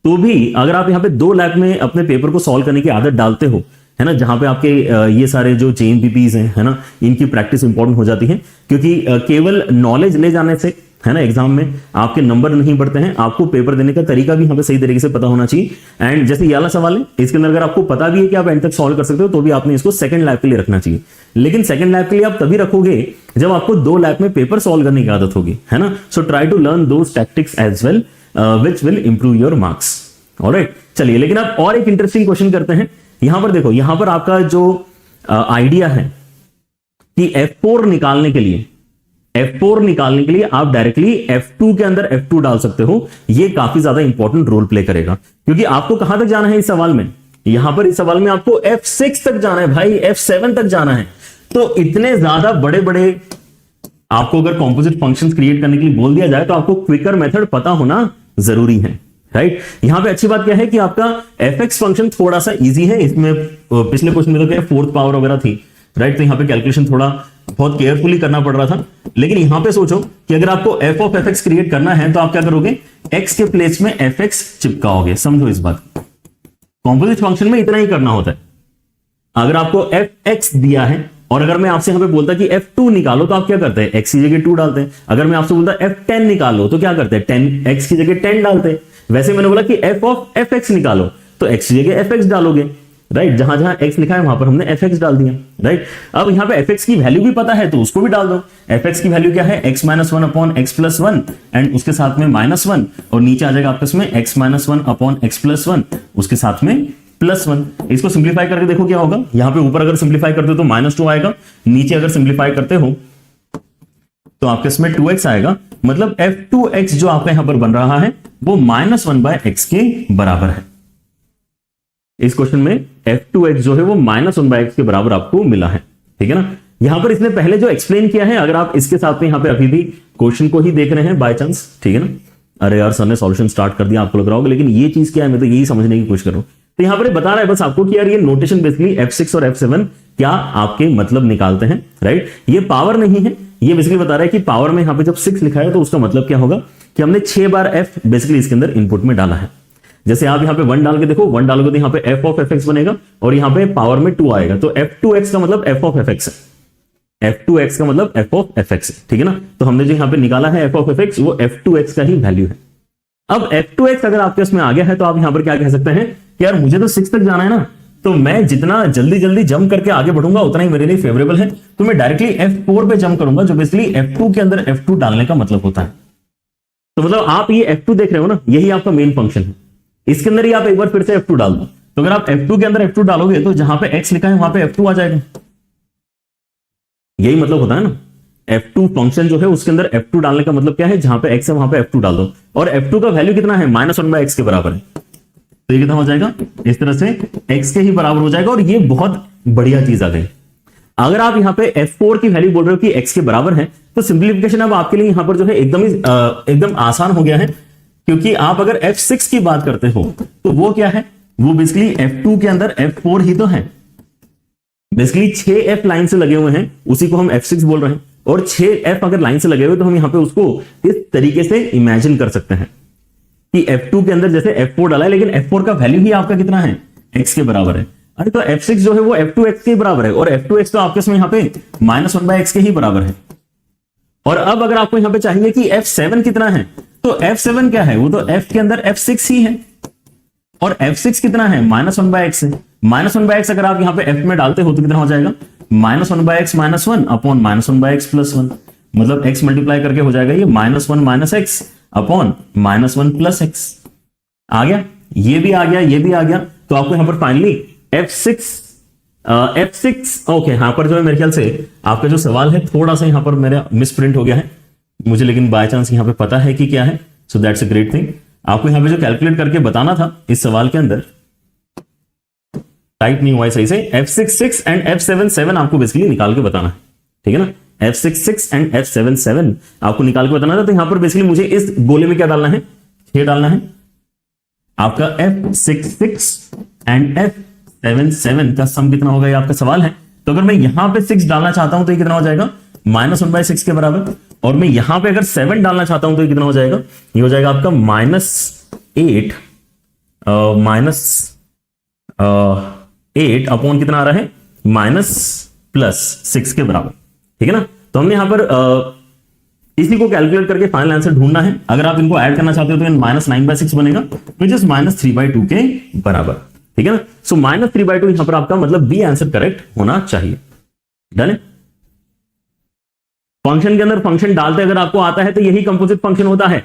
तो भी अगर आप यहां पे 2 लैब में अपने पेपर को सॉल्व करने की आदत डालते हो, है ना, जहां पे आपके ये सारे जो JMPPs हैं, है ना, इनकी प्रैक्टिस इंपॉर्टेंट हो जाती है, क्योंकि केवल नॉलेज ले जाने से, है ना, एग्जाम में आपके नंबर नहीं बढ़ते हैं, आपको पेपर देने का तरीका भी हमें सही तरीके से पता होना चाहिए। एंड जैसे ये वाला सवाल है, इसके अंदर अगर आपको पता भी है कि आप एंड तक सॉल्व कर सकते हो, तो भी आपने इसको सेकंड लैब के लिए रखना चाहिए। लेकिन सेकंड लैब के लिए आप तभी रखोगे जब आपको 2 लैब में पेपर सॉल्व करने की आदत होगी, है ना। So try to learn those tactics as well which will improve your marks. Alright, चलिए, लेकिन अब और एक इंटरेस्टिंग क्वेश्चन करते हैं। यहां पर देखो, यहां पर आपका जो आइडिया है कि F4 निकालने के लिए F4 निकालने के लिए आप डायरेक्टली F2 के अंदर F2 डाल सकते हो। ये काफी ज्यादा इंपॉर्टेंट रोल प्ले करेगा, क्योंकि आपको कहां तक जाना है इस सवाल में, यहां पर इस सवाल में आपको F6 तक जाना है भाई, F7 तक जाना है। तो इतने ज्यादा बड़े बड़े आपको अगर कॉम्पोजिट फंक्शंस क्रिएट करने के लिए बोल दिया जाए तो आपको क्विकर मेथड पता होना जरूरी है, राइट। यहां पे अच्छी बात क्या है कि आपका fx फंक्शन थोड़ा सा इजी है, इसमें पिछले क्वेश्चन में तो क्या फोर्थ पावर वगैरह थी, राइट। तो यहां पे कैलकुलेशन थोड़ा बहुत केयरफुली करना पड़ रहा था। लेकिन यहां पे सोचो कि अगर आपको f ऑफ fx क्रिएट करना है तो आप क्या करोगे, x के प्लेस में fx चिपकाओगे। समझो इस बात, कॉम्पोजिट फंक्शन में इतना ही करना होता है। अगर आपको fx दिया है और अगर मैं आपसे यहां पे बोलता कि f2 निकालो तो आप क्या करते हैं, x की जगह 2 डालते हैं। अगर मैं आपसे बोलता f10 निकालो तो क्या करते हैं, 10 x की जगह 10 डालते हैं। वैसे मैंने बोला कि f ऑफ fx निकालो तो x की जगह fx डालोगे, राइट। जहां जहां x लिखा है वहां पर हमने fx डाल दिया, राइट। अब यहां पे fx की वैल्यू भी पता है तो उसको भी डाल दो। fx की वैल्यू क्या है, x minus 1 upon x plus 1 and उसके साथ में -1, और नीचे आ जाएगा आपस में x minus 1 upon x plus 1 उसके साथ में +1। इसको सिंप्लीफाई करके देखो क्या होगा, यहां पे ऊपर अगर सिंप्लीफाई करते हो तो -2 आएगा, नीचे अगर सिंप्लीफाई करते हो तो आपके इसमें 2x आएगा। मतलब f2x जो आपका यहां पर बन रहा है वो -1/x के बराबर है। इस क्वेश्चन में f2x जो है वो -1/x के बराबर आपको मिला है, ठीक है ना। यहां पर इसने पहले जो एक्सप्लेन किया है, अगर आप इसके साथ में यहां पे अभी भी क्वेश्चन को ही देख रहे हैं बाय चांस, ठीक है ना, अरे यार सर ने सॉल्यूशन स्टार्ट कर दिया आपको लग रहा होगा, लेकिन ये चीज क्या है मैं तो यही समझने की कोशिश कर रहा हूं। तो यहां पर बता रहा है बस आपको कि यार ये नोटेशन बेसिकली f6 और f7 क्या आपके मतलब निकालते हैं, राइट। ये पावर नहीं है, ये बेसिकली बता रहा है कि पावर में यहां पे जब 6 लिखा है तो उसका मतलब क्या होगा कि हमने 6 बार f बेसिकली इसके अंदर इनपुट में डाला है। जैसे आप यहां पे 1 डाल के देखो, 1 डालोगे तो यहां पे f ऑफ fx बनेगा और यहां पे पावर में 2 आएगा, तो f2x का मतलब f ऑफ fx है, f2x का मतलब f ऑफ fx है, ठीक है ना। तो हमने जो यहां पे निकाला है f ऑफ fx वो f2x का ही वैल्यू है। अब f2x अगर आपके उसमें आ गया है तो आप यहां पर क्या कह सकते हैं कि यार मुझे तो 6 तक जाना है ना, तो मैं जितना जल्दी जल्दी जंप करके आगे बढ़ूंगा उतना ही मेरे लिए फेवरेबल है, तो मैं डायरेक्टली f4 पे जंप करूंगा, जो बेसिकली f2 के अंदर f2 डालने का मतलब होता है। तो मतलब आप ये f2 देख रहे हो ना, यही आपका मेन फंक्शन है, इसके अंदर ही आप एक बार फिर से f2 डाल दो। तो अगर आप f2 के अंदर f2 डालोगे तो जहां पे x लिखा है वहां पे f2 आ जाएगा, यही मतलब होता है ना। f2 फंक्शन जो है उसके अंदर f2 डालने का मतलब क्या है, जहां पे x है वहां पे f2 डाल दो, और f2 का वैल्यू कितना है, -1/x के बराबर है। तो ये कितना हो जाएगा, इस तरह से x के ही बराबर हो जाएगा, और ये बहुत बढ़िया चीज आ गई। अगर आप यहां पे f4 की वैल्यू बोल रहे हो कि x के बराबर है तो सिंप्लीफिकेशन अब आपके लिए यहां पर जो है एकदम आसान हो गया है, क्योंकि आप अगर f6 की बात करते हो तो वो क्या है, वो बेसिकली f2 के अंदर f4 ही तो है। बेसिकली 6f लाइन से लगे हुए हैं, उसी को हम f6 बोल रहे हैं, और 6f अगर लाइन से लगे हुए तो हम यहां पे उसको इस तरीके से इमेजिन कर सकते हैं कि f2 के अंदर जैसे f4 डाला है, लेकिन f4 का वैल्यू ही आपका कितना है, x के बराबर है। अरे तो f6 जो है वो f2x के बराबर है, और f2x तो आपके इसमें यहां पे -1/x के ही बराबर है। और अब अगर आपको यहां पे चाहिए कि f7 कितना है, तो f7 क्या है, वो तो f के अंदर f6 ही है, और f6 कितना है, -1/x है। -1/x अगर आप यहां पे f में डालते हो तो कितना हो जाएगा, -1/x -1 अपॉन -1/x प्लस 1, मतलब x मल्टीप्लाई करके हो जाएगा ये -1 - x अपॉन -1 प्लस x। आ गया, ये भी आ गया, ये भी आ गया। तो आपको यहां पर फाइनली f6 ओके, यहां पर जो है मेरे ख्याल से आपका जो सवाल है थोड़ा सा यहां पर मेरा मिस प्रिंट हो गया है मुझे, लेकिन बाय चांस यहां पे पता है कि क्या है, so that's a great thing. आपको यहां पे जो कैलकुलेट करके बताना था इस सवाल के अंदर टाइप नहीं हुआ है सही से, f66 एंड f77 आपको बेसिकली निकाल के बताना है, ठीक है ना। f66 एंड f77 आपको निकाल के बताना था। तो यहां पर बेसिकली मुझे इस गोले में क्या डालना है, 6 डालना है। आपका f66 एंड f77 का सम कितना होगा, ये आपका सवाल है। तो अगर मैं यहां पे 6 डालना चाहता हूं तो ये कितना हो जाएगा, -1/6 के बराबर, और मैं यहां पे अगर 7 डालना चाहता हूं तो ये कितना हो जाएगा, ये हो जाएगा आपका -8 अपॉन कितना आ रहा है, -+6 के बराबर, ठीक है ना। तो हमने यहां पर इसी को कैलकुलेट करके फाइनल आंसर ढूंढना है। अगर आप इनको ऐड करना चाहते हो तो -9/6 बनेगा, विच इज -3/2 के बराबर, ठीक है ना। सो -3/2 यहां पर आपका मतलब बी आंसर करेक्ट होना चाहिए। डन है। फंक्शन के अंदर फंक्शन डालते अगर आपको आता है तो यही कंपोजिट फंक्शन होता है।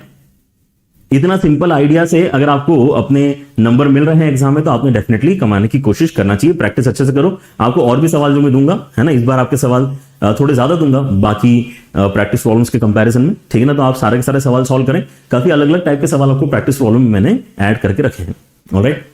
इतना सिंपल आइडिया से अगर आपको अपने नंबर मिल रहे हैं एग्जाम में तो आपने डेफिनेटली कमाने की कोशिश करना चाहिए। प्रैक्टिस अच्छे से करो। आपको और भी सवाल जो मैं दूंगा, है ना, इस बार आपके सवाल थोड़े ज्यादा दूंगा बाकी प्रैक्टिस प्रॉब्लम्स के कंपैरिजन में, ठीक है ना। तो आप सारे के सारे सवाल सॉल्व करें। काफी अलग अलग टाइप के सवाल आपको प्रैक्टिस प्रॉब्लम में मैंने ऐड करके रखे हैं। ऑलराइट,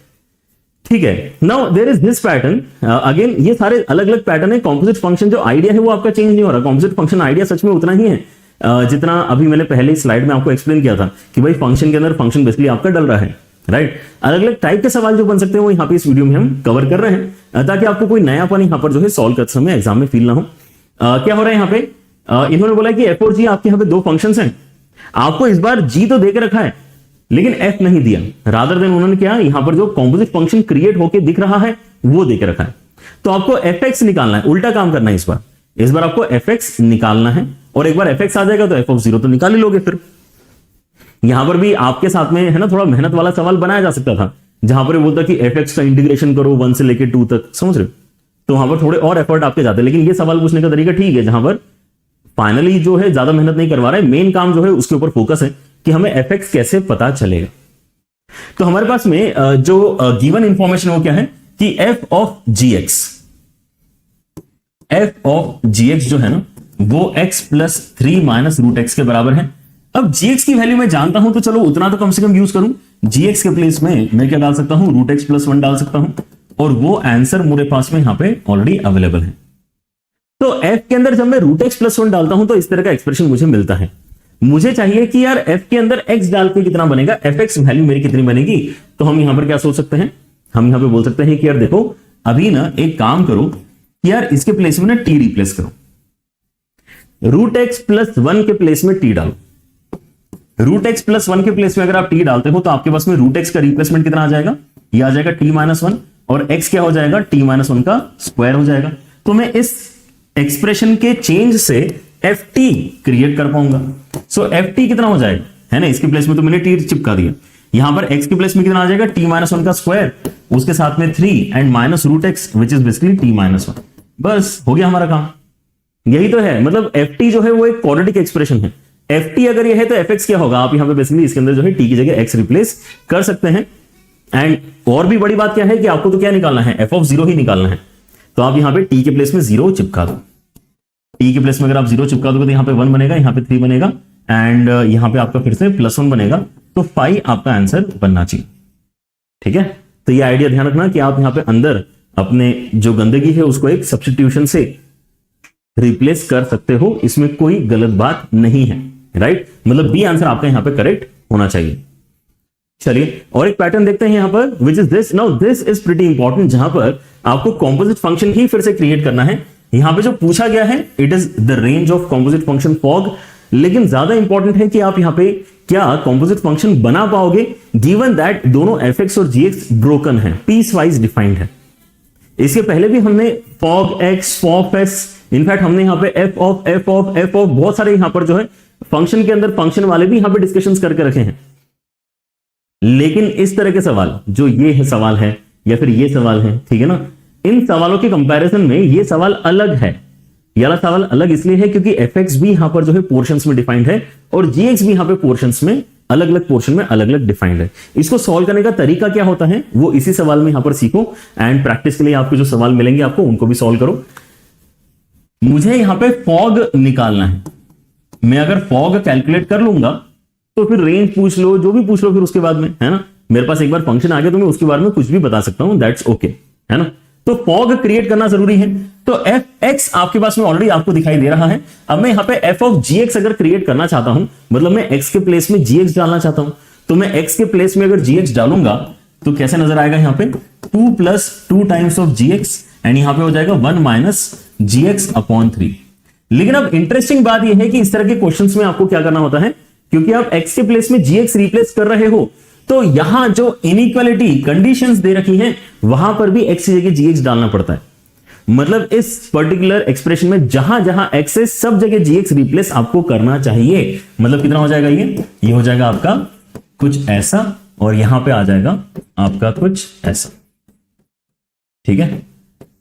ठीक है। Now there is this pattern again, ये सारे अलग अलग पैटर्न है। कॉम्पोजिट फंक्शन जो आइडिया है वो आपका चेंज नहीं हो रहा। कॉम्पोजिट फंक्शन आइडिया सच में उतना ही है जितना अभी मैंने पहले स्लाइड में आपको एक्सप्लेन किया था कि भाई फंक्शन के अंदर फंक्शन बेसिकली आपका डल रहा है, राइट। अलग अलग टाइप के सवाल जो बन सकते हैं वो यहाँ पे इस वीडियो में हम कवर कर रहे हैं ताकि आपको कोई नयापन यहाँ पर जो है सॉल्व करते समय एग्जाम में फील ना हो। क्या हो रहा है यहाँ पे, इन्होंने बोला कि एफ और जी आपके यहाँ पे दो फंक्शंस हैं। आपको इस बार जी तो देकर रखा है लेकिन एफ नहीं दिया। रादर देन उन्होंने क्या, यहां पर जो कॉम्पोजिट फंक्शन क्रिएट होकर दिख रहा है वो देकर रखा है। तो आपको एफ एक्स निकालना है, उल्टा काम करना है इस बार आपको एफ एक्स निकालना है। और एक बार एफ एक्स आ जाएगा तो एफ ऑफ जीरो तो निकाल ही लोगे। फिर यहां पर भी आपके साथ में है ना थोड़ा मेहनत वाला सवाल बनाया जा सकता था जहां पर बोलता कि एफ एक्स का इंटीग्रेशन करो 1 से लेकर 2 तक, समझ रहे हो। तो वहां पर थोड़े और एफर्ट आपके जाते, लेकिन ये सवाल पूछने का तरीका ठीक है जहां पर फाइनली जो है ज्यादा मेहनत नहीं करवा रहा है, मेन काम जो है उसके ऊपर फोकस है कि हमें एफ एक्स कैसे पता चलेगा। तो हमारे पास में जो गिवन इंफॉर्मेशन वो क्या है कि एफ ऑफ जी एक्स जो है ना वो x plus 3 minus root x के बराबर है। अब gx की वैल्यू मैं जानता हूं तो चलो उतना तो कम से कम यूज करूं। gx के प्लेस में मैं क्या डाल सकता हूं, रूट एक्स प्लस 1 डाल सकता हूं और वो आंसर मेरे पास में यहां पे ऑलरेडी अवेलेबल है। तो f के अंदर जब मैं रूट एक्स प्लस 1 डालता हूं तो इस तरह का एक्सप्रेशन मुझे मिलता है। मुझे चाहिए कि यार f के अंदर x डाल के कितना बनेगा, fx वैल्यू मेरी कितनी बनेगी। तो हम यहां पर क्या सोच सकते हैं, हम यहां पे बोल सकते हैं कि यार देखो अभी ना एक काम करो कि यार इसके प्लेस में ना t रिप्लेस करो। रूट एक्स प्लस 1 के प्लेस में t डालो। रूट एक्स प्लस 1 के प्लेस में अगर आप t डालते हो तो आपके पास में रूट एक्स का रिप्लेसमेंट कितना आ जाएगा, ये आ जाएगा t माइनस 1 और x क्या हो जाएगा, t माइनस 1 का स्क्वायर हो जाएगा। तो मैं इस एक्सप्रेशन के चेंज से ft क्रिएट कर पाऊंगा। सो ft कितना हो जाएगा, है ना, इसके प्लेस में तो मैंने t चिपका दिया। यहां पर x के प्लेस में कितना आ जाएगा, t माइनस 1 का स्क्वायर, उसके साथ में 3 and minus root x which is basically t minus 1। बस हो गया हमारा काम। यही तो है, मतलब ft जो है वो एक क्वाड्रेटिक एक्सप्रेशन है। ft अगर ये है तो fx क्या होगा, आप यहां पे बेसिकली इसके अंदर जो है t की जगह x रिप्लेस कर सकते हैं। एंड और भी बड़ी बात क्या है कि आपको तो क्या निकालना है, f ऑफ 0 ही निकालना है। तो आप यहां पे t के प्लेस में 0 चिपका दो। t के प्लेस में अगर आप 0 चिपका दोगे तो यहां पे 1 बनेगा, यहां पे 3 बनेगा एंड यहां पे आपका फिर से प्लस 1 बनेगा। तो 5 आपका आंसर बनना चाहिए, ठीक है। तो ये आइडिया ध्यान रखना कि आप यहां पे अंदर अपने जो गंदगी है उसको एक सब्स्टिट्यूशन से रिप्लेस कर सकते हो, इसमें कोई गलत बात नहीं है, राइट। मतलब बी आंसर आपका यहां पे करेक्ट होना चाहिए। चलिए और एक पैटर्न देखते हैं यहां पर, which is this. Now this is pretty important, जहां पर आपको कॉम्पोजिट फंक्शन ही फिर से क्रिएट करना है। यहां पे जो पूछा गया है it is the range of composite function fog, लेकिन ज्यादा इंपॉर्टेंट है कि आप यहां पे क्या कॉम्पोजिट फंक्शन बना पाओगे गिवन दैट दोनों fx और gx ब्रोकन है, पीस वाइज डिफाइंड है। इसके पहले भी हमने fog x, fog s, in fact हमने यहां पे f ऑफ बहुत सारे यहां पर जो है फंक्शन के अंदर फंक्शन वाले भी यहां पे डिस्कशंस करके रखे हैं। लेकिन इस तरह के सवाल जो ये है सवाल है या फिर ये सवाल है, ठीक है ना, इन सवालों के कंपैरिजन में ये सवाल अलग है। ये वाला सवाल अलग इसलिए है क्योंकि fx भी यहां पर जो है पोर्शंस में डिफाइंड है और gx भी यहां पे पोर्शंस में अलग अलग पोर्शन में अलग अलग डिफाइंड है। इसको सॉल्व करने का तरीका क्या होता है वो इसी सवाल में यहां पर सीखो एंड प्रैक्टिस के लिए आपको जो सवाल मिलेंगे आपको उनको भी सॉल्व करो। मुझे यहां पे फॉग निकालना है। मैं अगर फॉग कैलकुलेट कर लूंगा तो फिर रेंज पूछ लो, जो भी पूछ लो फिर उसके बाद में, है ना, मेरे पास एक बार फंक्शन आ गया तो मैं उसके बारे में कुछ भी बता सकता हूं, दैट्स ओके, है ना। तो फॉग क्रिएट करना जरूरी है। तो एफ एक्स आपके पास में ऑलरेडी आपको दिखाई दे रहा है। अब मैं यहां पे एफ ऑफ जी एक्स अगर क्रिएट करना चाहता हूं, मतलब मैं एक्स के प्लेस में जी एक्स डालना चाहता हूं, तो मैं एक्स के प्लेस में अगर जी एक्स डालूंगा तो कैसे नजर आएगा, यहां पे 2 plus 2 times of g x and यहां पे हो जाएगा 1 माइनस जी एक्स अपॉन 3। लेकिन अब इंटरेस्टिंग बात यह है कि इस तरह के क्वेश्चंस में आपको क्या करना होता है, क्योंकि आप एक्स के प्लेस में जी एक्स रिप्लेस कर रहे हो तो यहां जो इनइक्वालिटी कंडीशंस दे रखी हैं वहां पर भी एक्स की जगह जी एक्स डालना पड़ता है। मतलब इस पर्टिकुलर एक्सप्रेशन में जहां जहां एक्स है सब जगह जी एक्स रिप्लेस आपको करना चाहिए। मतलब कितना हो जाएगा, ये हो जाएगा आपका कुछ ऐसा और यहां पे आ जाएगा आपका कुछ ऐसा, ठीक है।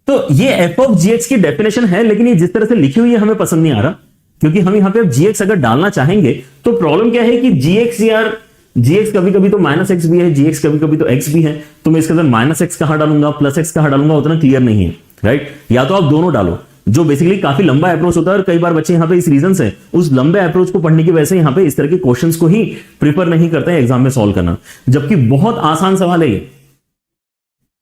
तो ये एफ ऑफ जी एक्स की डेफिनेशन है, लेकिन ये जिस तरह से लिखी हुई है हमें पसंद नहीं आ रहा, क्योंकि हम यहां पे अब जी एक्स अगर डालना चाहेंगे तो प्रॉब्लम क्या है कि जी एक्स यार gx कभी कभी तो माइनस एक्स भी है, gx कभी कभी तो x भी है, तो मैं इसके अंदर माइनस एक्स कहां डालूंगा प्लस एक्स कहां डालूंगा उतना क्लियर नहीं है, राइट। या तो आप दोनों डालो, जो बेसिकली काफी लंबा अप्रोच होता है, और कई बार बच्चे यहाँ पे इस रीजन से उस लंबे अप्रोच को पढ़ने की वजह से यहाँ पे इस तरह के क्वेश्चंस को ही प्रीफर नहीं करते हैं एग्जाम में सॉल्व करना, जबकि बहुत आसान सवाल है ये।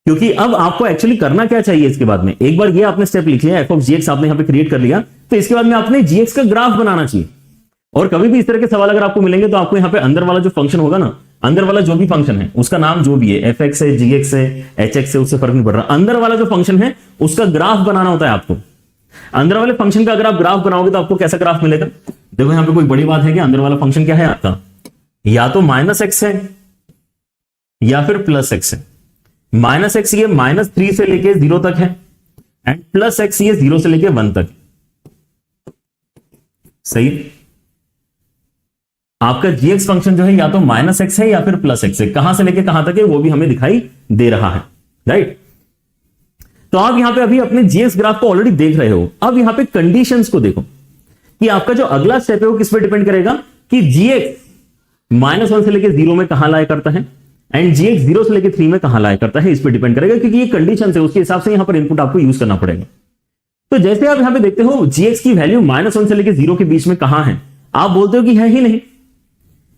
क्योंकि अब आपको एक्चुअली करना क्या चाहिए इसके बाद में, एक बार ये आपने स्टेप लिख लिया, एफ ऑफ जीएक्स आपने यहाँ पे क्रिएट कर लिया, तो इसके बाद में आपने जीएक्स का ग्राफ बनाना चाहिए। और कभी भी इस तरह के सवाल अगर आपको मिलेंगे तो आपको यहाँ पे अंदर वाला जो फंक्शन होगा ना, अंदर वाला जो भी फंक्शन है उसका नाम जो भी है, एफ एक्स है, जी एक्स है, एच एक्स है, उससे फर्क नहीं पड़ रहा, अंदर वाला जो फंक्शन है उसका ग्राफ बनाना होता है आपको। अंदर वाले फंक्शन का अगर आप ग्राफ बनाओगे तो आपको कैसा ग्राफ मिलेगा, देखो यहाँ पे कोई बड़ी बात है कि अंदर वाला फंक्शन क्या है आपका, या तो माइनस एक्स है या फिर प्लस एक्स है। माइनस एक्स ये -3 से लेके 0 तक है, एंड प्लस एक्स ये 0 से लेके 1 तक। सही, आपका जीएक्स फंक्शन जो है या तो माइनस एक्स है या फिर प्लस एक्स है, कहां से लेके कहां तक है वो भी हमें दिखाई दे रहा है, राइट। तो आप यहां पे अभी अपने जीएक्स ग्राफ को ऑलरेडी देख रहे हो। अब यहां पे कंडीशंस को देखो कि आपका जो अगला स्टेप है वो किस पे डिपेंड करेगा कि जीएक्स -1 से लेके 0 में कहां लाया करता है, एंड जीएक्स 0 से लेके 3 में कहां लाया करता है, इस पे डिपेंड करेगा, क्योंकि ये कंडीशन है, उसके हिसाब से यहां पर इनपुट आपको यूज करना पड़ेगा। तो जैसे आप यहां पे देखते हो जीएक्स की वैल्यू -1 से लेके 0 के बीच में कहां है, आप बोलते हो कि है ही नहीं,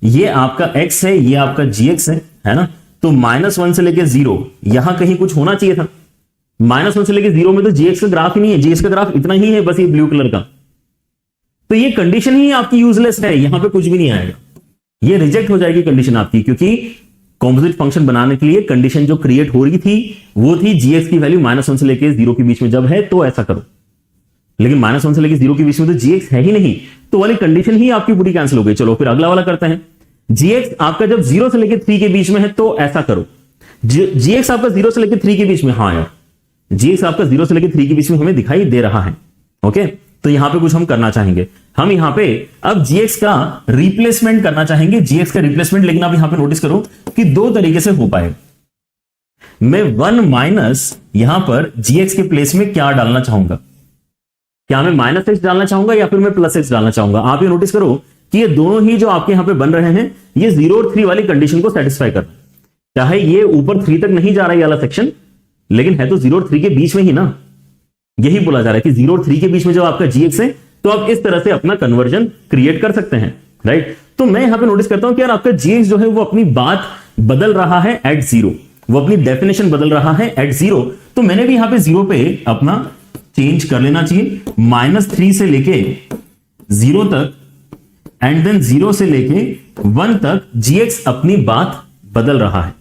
ये आपका x है, ये आपका gx है ना, तो -1 से लेके 0 यहां कहीं कुछ होना चाहिए था। -1 से लेके 0 में तो gx का ग्राफ ही नहीं है, gx का ग्राफ इतना ही है बस, ये ब्लू कलर का, तो ये कंडीशन ही आपकी यूजलेस है, यहां पे कुछ भी नहीं आएगा, ये रिजेक्ट हो जाएगी कंडीशन आपकी, क्योंकि कॉम्पोजिट फंक्शन बनाने के लिए कंडीशन जो क्रिएट हो रही थी वो थी gx की वैल्यू -1 से लेके 0 के बीच में जब है तो ऐसा करो, लेकिन -1 से लेके 0 के बीच में तो gx है ही नहीं, तो वाली कंडीशन ही आपकी पूरी कैंसिल हो गई। चलो फिर अगला वाला करते हैं, gx आपका जब 0 से लेके 3 के बीच में है तो ऐसा करो, gx आपका 0 से लेके 3 के बीच में, हाँ यार gx आपका 0 से लेके 3 के बीच में हमें दिखाई दे रहा है, ओके। तो यहां पे कुछ हम करना चाहेंगे, हम यहां पे अब gx का रिप्लेसमेंट करना चाहेंगे, gx का रिप्लेसमेंट, लेकिन आप यहां पे नोटिस करो कि दो तरीके से हो पाएगा। मैं 1 माइनस यहां पर gx के प्लेस में क्या डालना चाहूंगा, क्या मैं -x डालना चाहूंगा या फिर मैं +x डालना चाहूंगा। आप ये नोटिस करो कि ये दोनों ही जो आपके यहां पे बन रहे हैं ये 0 और 3 वाली कंडीशन को सेटिस्फाई कर रहे हैं, चाहे ये ऊपर 3 तक नहीं जा रहा है वाला सेक्शन, लेकिन है तो 0 और 3 के बीच में ही ना, यही बोला जा रहा है कि 0 और 3 के बीच में जो आपका gx है तो आप इस तरह से अपना कन्वर्जन क्रिएट कर सकते हैं, राइट। तो मैं यहां पे नोटिस करता हूं कि यार आपका gx जो है वो अपनी बात बदल रहा है एट 0, वो अपनी डेफिनेशन बदल रहा है एट 0, तो मैंने भी यहां पे 0 पे अपना चेंज कर लेना चाहिए, -3 से लेके 0 तक एंड देन 0 से लेके 1 तक gx अपनी बात बदल रहा है।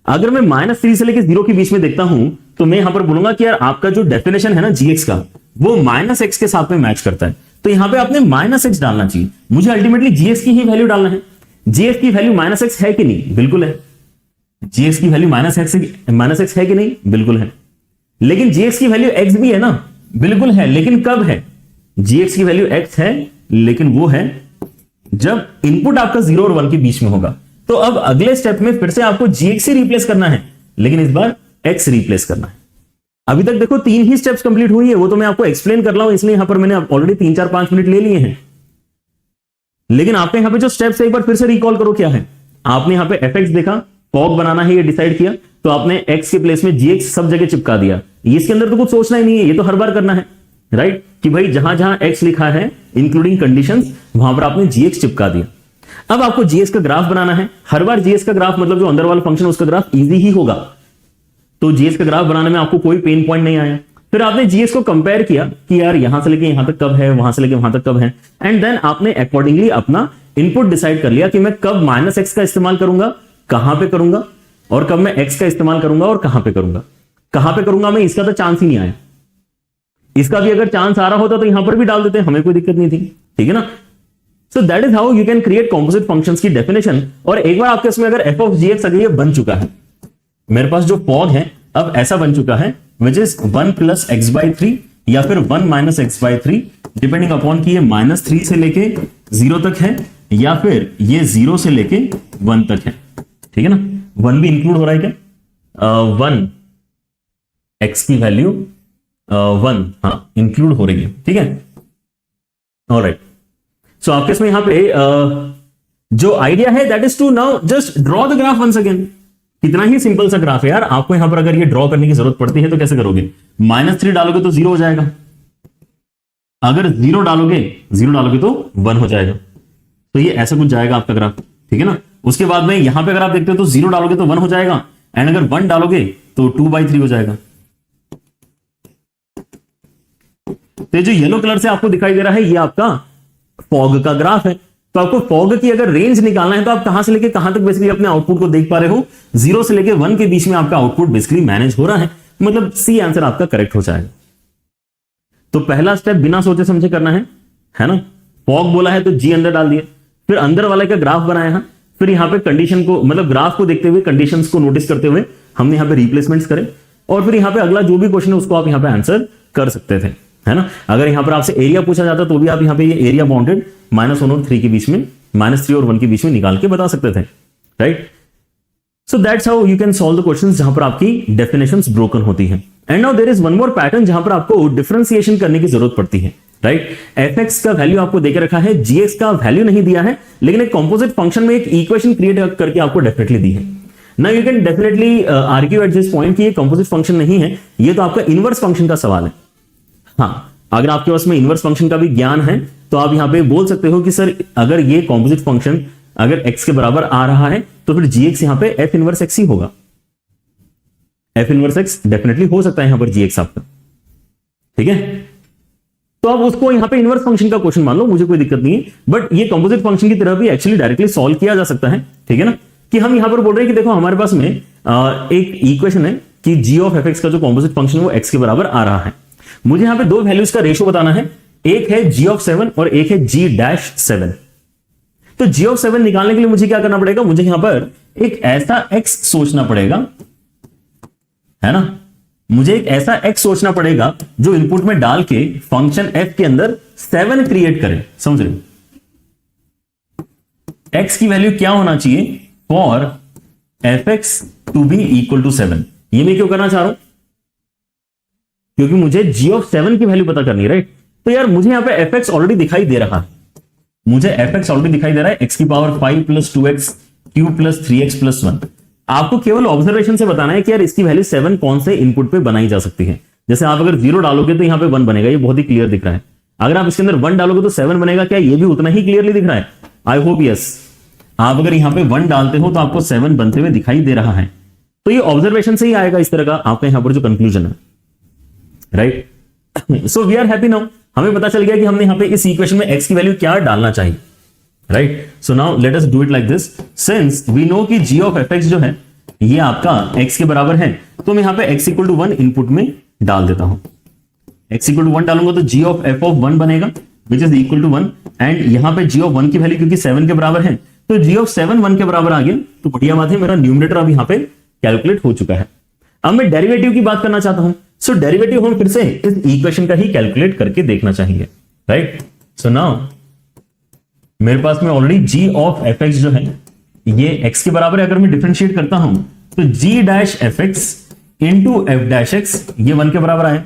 अगर मैं -3 से लेके 0 के बीच में देखता हूं तो मैं यहां पर बोलूंगा कि यार आपका जो डेफिनेशन है ना gx का वो -x के साथ में मैच करता है, तो यहां पे आपने -x डालना चाहिए, मुझे अल्टीमेटली gx की ही वैल्यू डालना है। gx की वैल्यू -x है कि नहीं, बिल्कुल है, gx की वैल्यू -x है कि नहीं, बिल्कुल है, लेकिन gx की वैल्यू x भी है ना, बिल्कुल है, लेकिन कब है, gx की वैल्यू x है लेकिन वो है जब इनपुट आपका 0 और 1 के बीच में होगा। तो अब अगले स्टेप में फिर से आपको gx से रिप्लेस करना है, लेकिन इस बार x रिप्लेस करना है। अभी तक देखो 3 ही स्टेप्स कंप्लीट हुई है, वो तो मैं आपको एक्सप्लेन कर रहा हूं, इसलिए यहां पर मैंने ऑलरेडी 3-4-5 मिनट ले लिए हैं, लेकिन आपके यहां पे जो स्टेप्स है एक बार फिर से रिकॉल करो क्या है। आपने यहां पे fx देखा, फॉग बनाना है ये डिसाइड किया, तो आपने x के प्लेस में gx सब जगह चिपका दिया, इसके अंदर तो कुछ सोचना ही नहीं है, ये तो हर बार करना है, राइट, कि भाई जहां जहां x लिखा है इंक्लूडिंग कंडीशंस वहां पर आपने gx चिपका दिया। अब आपको gx का ग्राफ बनाना है, हर बार gx का ग्राफ मतलब जो अंदर वाला फंक्शन है उसका ग्राफ इजी ही होगा, तो gx का ग्राफ बनाने में आपको कोई पेन पॉइंट नहीं आया। फिर आपने gx को कंपेयर किया कि यार यहां से लेके यहां तक कब है, वहां से लेके वहां तक कब है, एंड देन आपने अकॉर्डिंगली अपना इनपुट डिसाइड कर लिया कि मैं कब -x का इस्तेमाल करूंगा, कहां पे करूंगा, और कब मैं x का इस्तेमाल करूंगा और कहां पे करूंगा। कहां पे करूंगा मैं, इसका तो चांस ही नहीं आया, इसका भी अगर चांस आ रहा होता तो यहां पर भी डाल देते, हमें कोई दिक्कत नहीं थी, ठीक है ना। So that is how you can create composite functions की डेफिनेशन। और एक बार आपके इसमें अगर f ऑफ gx अगर ये बन चुका है, मेरे पास जो फॉग है अब ऐसा बन चुका है विच इज 1 + x/3 या फिर 1 - x/3 डिपेंडिंग अपॉन कि ये -3 से लेके 0 तक है या फिर ये 0 से लेके 1 तक है, ठीक है ना। 1 भी इंक्लूड हो रहा है क्या, 1 x की वैल्यू 1 हाँ इंक्लूड हो रही है, ठीक है, ऑलराइट। सो आपके इसमें यहां पे जो आइडिया है that is to now just draw the graph once again. कितना ही सिंपल सा ग्राफ है यार। आपको यहां पर अगर ये ड्रॉ करने की जरूरत पड़ती है तो कैसे करोगे? -3 डालोगे तो 0 हो जाएगा, अगर 0 डालोगे तो 1 हो जाएगा। तो ये ऐसा कुछ जाएगा आपका ग्राफ, ठीक है ना। उसके बाद में यहां पे अगर आप देखते हो तो 0 डालोगे तो 1 हो जाएगा, एंड अगर 1 डालोगे तो 2/3 हो जाएगा। तो ये जो येलो कलर से आपको दिखाई दे रहा है ये आपका फॉग का ग्राफ है। तो आपको फॉग की अगर रेंज निकालना है तो आप कहां से लेके कहां तक बेसिकली अपने आउटपुट को देख पा रहे हो? 0 से लेके 1 के बीच में आपका आउटपुट बेसिकली मैनेज हो रहा है, मतलब सी आंसर आपका करेक्ट हो जाएगा। तो पहला स्टेप बिना सोचे समझे करना है ना। फॉग बोला है तो जी अंदर डाल दिए, फिर अंदर वाले का ग्राफ बनाया है, फिर यहां पे कंडीशन को मतलब ग्राफ को देखते हुए कंडीशंस को नोटिस करते हुए हमने यहां पे रिप्लेसमेंट्स करे, और फिर यहां पे अगला जो भी क्वेश्चन है उसको आप यहां पे आंसर कर सकते थे, है ना। अगर यहां पर आपसे एरिया पूछा जाता तो भी आप यहां पे ये एरिया बाउंडेड -1 और 3 के बीच में, -3 और 1 के बीच में निकाल के बता सकते थे, right. So that's how you can solve the questions जहां पर आपकी डेफिनेशंस ब्रोकन होती हैं। And now there is one more pattern जहां पर आपको डिफरेंशिएशन करने की जरूरत पड़ती है, राइट। fx का वैल्यू आपको देकर रखा है, gx का वैल्यू नहीं दिया है, लेकिन एक कंपोजिट फंक्शन में एक इक्वेशन क्रिएट करके आपको डेफिनेटली दी है। Now you can definitely argue at this point कि ये कंपोजिट फंक्शन नहीं है, ये तो आपका इनवर्स फंक्शन का सवाल है। हाँ, अगर आपके पास में इनवर्स फंक्शन का भी ज्ञान है तो आप यहां पे बोल सकते हो कि सर अगर ये कंपोजिट फंक्शन अगर x के बराबर आ रहा है तो फिर gx यहां पे f इनवर्स x ही होगा। f इनवर्स x डेफिनेटली हो सकता है यहां पर gx आपका, ठीक है। तो आप उसको यहां पे इनवर्स फंक्शन का क्वेश्चन मान लो, मुझे कोई दिक्कत नहीं है, बट ये कंपोजिट फंक्शन की तरह भी एक्चुअली डायरेक्टली सॉल्व किया जा सकता है, ठीक है ना। कि हम यहां पर बोल रहे हैं कि देखो हमारे पास में एक इक्वेशन है कि g ऑफ fx का जो कंपोजिट फंक्शन है वो x के बराबर आ रहा है। मुझे यहां पे दो वैल्यूज का रेशियो बताना है, एक है g ऑफ 7 और एक है g-7। तो g ऑफ 7 निकालने के लिए मुझे क्या करना पड़ेगा? मुझे यहां पर एक ऐसा x सोचना पड़ेगा, है ना। मुझे एक ऐसा x सोचना पड़ेगा जो इनपुट में डाल के फंक्शन f के अंदर 7 क्रिएट करे, समझ रहे? x की वैल्यू क्या होना चाहिए for fx to be equal to 7। ये मैं क्यों करना चाह रहा हूं? क्योंकि मुझे g ऑफ 7 की वैल्यू पता करनी है, राइट। तो यार मुझे यहां पे fx ऑलरेडी दिखाई दे रहा है, मुझे fx ऑलरेडी दिखाई दे रहा है, x की power 5 plus 2x cube plus 3x plus 1। आपको केवल ऑब्जर्वेशन से बताना है कि यार इसकी वैल्यू 7 कौन से इनपुट पे बनाई जा सकती है। जैसे आप अगर 0 डालोगे तो यहां पे 1 बनेगा, ये बहुत ही क्लियर दिख रहा है। अगर आप इसके अंदर 1 डालोगे तो 7 बनेगा, क्या ये भी उतना ही क्लियरली दिख रहा है? I hope yes. आप अगर यहां पे 1 डालते हो तो आपको 7 बनते हुए दिखाई दे रहा है। तो ये ऑब्जर्वेशन से ही आएगा इस तरह का आपका यहां पर जो कंक्लूजन है, right. So we are happy now, हमें पता चल गया कि हमने यहां पे इस इक्वेशन में x की वैल्यू क्या डालना चाहिए, right. So now let us do it like this. Since we know कि g ऑफ fx जो है ये आपका x के बराबर है, तो मैं यहां पे x इक्वल टू 1 इनपुट में डाल देता हूं। x इक्वल टू 1 डालूंगा तो g ऑफ f ऑफ 1 बनेगा which is equal to 1, and यहां पे g ऑफ 1 की वैल्यू क्योंकि 7 के बराबर है तो g ऑफ 7 1 के बराबर आ गया, तो बढ़िया बात है, मेरा न्यूमरेटर अब यहां पे कैलकुलेट हो चुका है। अब मैं डेरिवेटिव की बात करना चाहता हूं। सो डेरिवेटिव हम फिर से इस इक्वेशन का ही कैलकुलेट करके देखना चाहिए, राइट। सो नाउ मेरे पास में ऑलरेडी g ऑफ fx जो है ये x के बराबर है। अगर मैं डिफरेंशिएट करता हूं तो g dash fx into f dash x ये 1 के बराबर आया।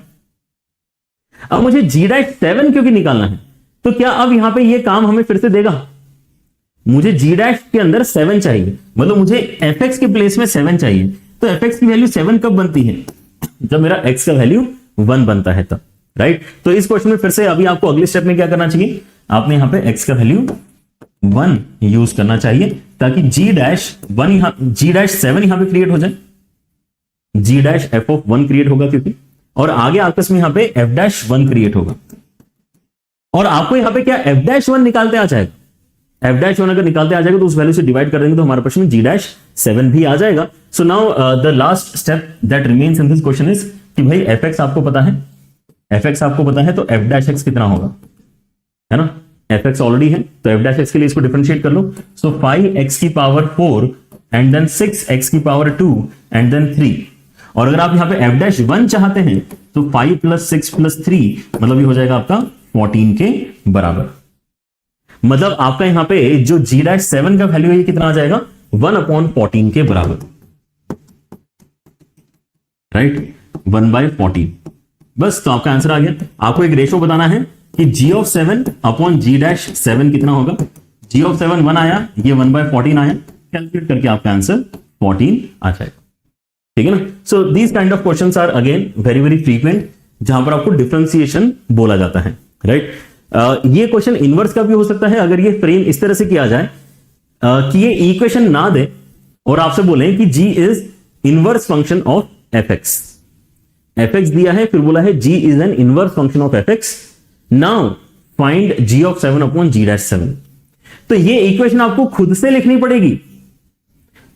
अब मुझे g डैश 7 क्योंकि निकालना है, तो क्या अब यहां पे ये काम हमें फिर से देगा? मुझे g डैश के अंदर 7 चाहिए, मतलब मुझे fx के प्लेस में 7 चाहिए। तो fx की वैल्यू 7 कब बनती है? जब मेरा x का वैल्यू 1 बनता है तब, राइट। तो इस क्वेश्चन में फिर से अभी आपको अगले स्टेप में क्या करना चाहिए? आपने यहां पे x का वैल्यू 1 यूज करना चाहिए ताकि g डैश 7 यहां पे क्रिएट हो जाए, g dash f of 1 create होगा क्योंकि, और आगे आपस में यहां पे f डैश 1 क्रिएट होगा, और आपको यहां पे क्या f डैश 1 निकालते आ जाएगा। f डैश 1 अगर निकालते आ जाएगा तो उस वैल्यू से डिवाइड कर देंगे तो हमारे पास में g डैश 7 भी आ जाएगा। So now the last step that remains in this question is कि भाई fx आपको पता है, fx आपको पता है तो f डैश x कितना होगा, है ना। fx ऑलरेडी है तो f डैश x के लिए इसको डिफरेंशिएट कर लो। सो 5x की पावर 4 एंड देन 6x की पावर 2 एंड देन 3, और अगर आप यहां पे f डैश 1 चाहते हैं तो 5 प्लस 6 प्लस 3 मतलब ये हो जाएगा आपका 14 के बराबर। मतलब आपका यहां पे जो g डैश 7 का वैल्यू है ये कितना आ जाएगा? 1/14 के बराबर, राइट, 1/14। बस तो आपका आंसर आ गया। आपको एक रेशो बताना है कि g of 7 upon g dash 7 कितना होगा। g ऑफ 7 1 आया, ये 1/14 आया, कैलकुलेट करके आपका आंसर 14 आ जाएगा। ठीक है ना। So these kind of questions are again very very frequent, जहां पर आपको डिफरेंशिएशन बोला जाता है, राइट। ये क्वेश्चन इनवर्स का भी हो सकता है अगर ये फ्रेम इस तरह से किया जाए कि ये इक्वेशन ना दे और आपसे बोले कि g is inverse function of fx। fx दिया है, फिर बोला है g is an inverse function of fx, now find g of 7 upon g'7। तो ये इक्वेशन आपको खुद से लिखनी पड़ेगी।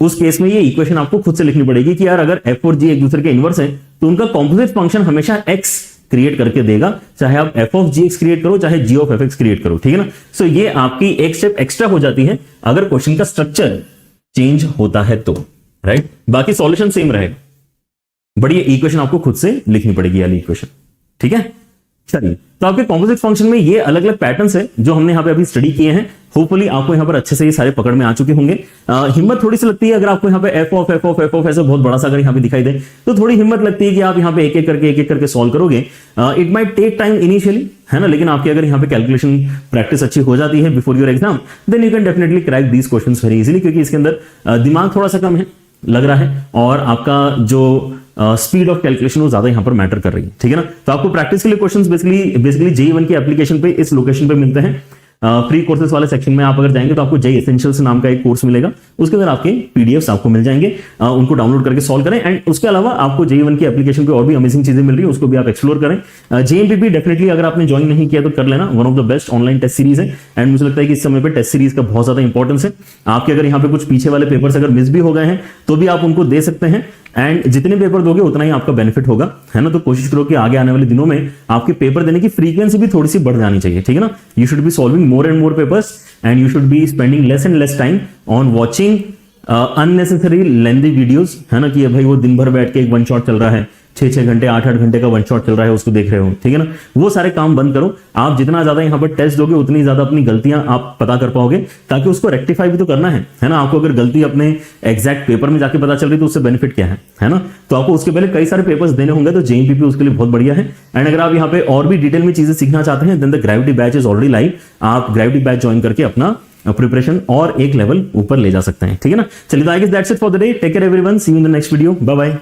उस केस में ये इक्वेशन आपको खुद से लिखनी पड़ेगी कि यार अगर f और g एक दूसरे के इनवर्स हैं तो उनका कॉम्पोजिट फंक्शन हमेशा x क्रिएट करके देगा, चाहे आप f ऑफ gx क्रिएट करो चाहे g ऑफ fx क्रिएट करो। ठीक है ना। सो ये आपकी एक स्टेप एक्स्ट्रा हो जाती है अगर क्वेश्चन का स्ट्रक्चर चेंज होता है तो, राइट। बाकी सॉल्यूशन सेम रहेगा, बट ये इक्वेशन आपको खुद से लिखनी पड़ेगी वाली इक्वेशन। ठीक है। चलिए, तो आपके कॉम्पोजिट फंक्शन में ये अलग अलग पैटर्न्स है जो हमने यहाँ पे अभी स्टडी किए हैं। होपफुली आपको यहाँ पर अच्छे से ये सारे पकड़ में आ चुके होंगे। हिम्मत थोड़ी सी लगती है अगर आपको यहाँ पे f ऑफ ऐसे बहुत बड़ा सा अगर यहाँ पे दिखाई दे तो थोड़ी हिम्मत लगती है कि आप यहाँ पे एक एक करके सॉल्व करोगे। It might take time initially, है ना, लेकिन आपकी अगर यहाँ पे कैलकुलेशन प्रैक्टिस अच्छी हो जाती है before your exam, then you can definitely crack these questions very easily, क्योंकि इसके अंदर दिमाग थोड़ा सा कम है लग रहा है और आपका जो स्पीड ऑफ कैलकुलेशन वो ज्यादा यहां पर मैटर कर रही है। ठीक है ना। तो आपको प्रैक्टिस के लिए क्वेश्चंस बेसिकली JEE1 की एप्लीकेशन पे इस लोकेशन पे मिलते हैं। फ्री कोर्सेज वाले सेक्शन में आप अगर जाएंगे तो आपको JEE एसेंशियल्स नाम का एक कोर्स मिलेगा, उसके अंदर आपके पीडीएफ्स आपको मिल जाएंगे, उनको डाउनलोड करके सॉल्व करें। एंड उसके अलावा आपको JEE1 की एप्लीकेशन पे और भी अमेजिंग चीजें मिल रही है, उसको भी आप एक्सप्लोर करें। JMPP डेफिनेटली अगर आपने ज्वाइन नहीं किया तो कर लेना, one of the best online test series है। एंड मुझे लगता है कि इस समय पे टेस्ट सीरीज का बहुत ज्यादा इंपॉर्टेंस है। आपके अगर यहाँ पे कुछ पीछे वाले पेपर्स अगर मिस भी हो गए हैं तो भी आप उनको दे सकते हैं, एंड जितने पेपर दोगे उतना ही आपका बेनिफिट होगा, है ना। तो कोशिश करो कि आगे आने वाले दिनों में आपके पेपर देने की फ्रीक्वेंसी भी थोड़ी सी बढ़ जानी चाहिए। ठीक है ना। You should be solving more and more papers and you should be spending less and less time on watching unnecessary lengthy videos, है ना, कि भाई वो दिन भर बैठ के एक वन शॉट चल रहा है, 6-6 घंटे 8-8 घंटे का वन शॉट चल रहा है, उसको देख रहे हो। ठीक है ना। वो सारे काम बंद करो। आप जितना ज्यादा यहाँ पर टेस्ट दोगे उतनी ज्यादा अपनी गलतियां आप पता कर पाओगे, ताकि उसको रेक्टिफाई भी तो करना है ना। आपको अगर गलती अपने एग्जैक्ट पेपर में जाके पता चल रही तो उससे बेनिफिट क्या है ना। तो आपको उसके पहले कई सारे पेपर्स देने होंगे, तो JMPP उसके लिए बहुत बढ़िया है। एंड अगर आप यहाँ पे और भी डिटेल में चीजें सीखना चाहते हैं then the gravity batch is already live. आप ग्रेविटी बैच ज्वाइन करके अपना प्रिपरेशन और एक लेवल ऊपर ले जा सकते हैं। ठीक है ना। चलिए, तो I guess that's it for the day. Take care everyone, see you in the next video, bye bye.